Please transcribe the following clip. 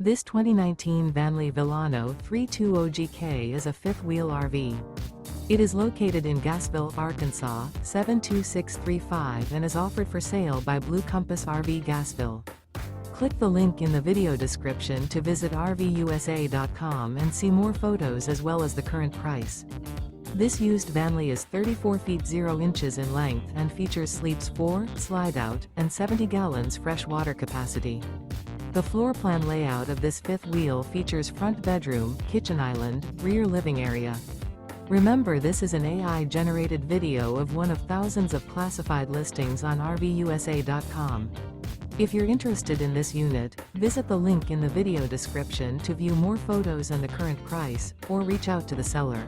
This 2019 Vanleigh Vilano 320GK is a fifth-wheel RV. It is located in Gassville, Arkansas, 72635 and is offered for sale by Blue Compass RV Gassville. Click the link in the video description to visit RVUSA.com and see more photos as well as the current price. This used Vanleigh is 34 feet 0 inches in length and features sleeps 4, slide-out, and 70 gallons fresh water capacity. The floor plan layout of this fifth wheel features front bedroom, kitchen island, rear living area. Remember, this is an AI-generated video of one of thousands of classified listings on RVUSA.com. If you're interested in this unit, visit the link in the video description to view more photos and the current price, or reach out to the seller.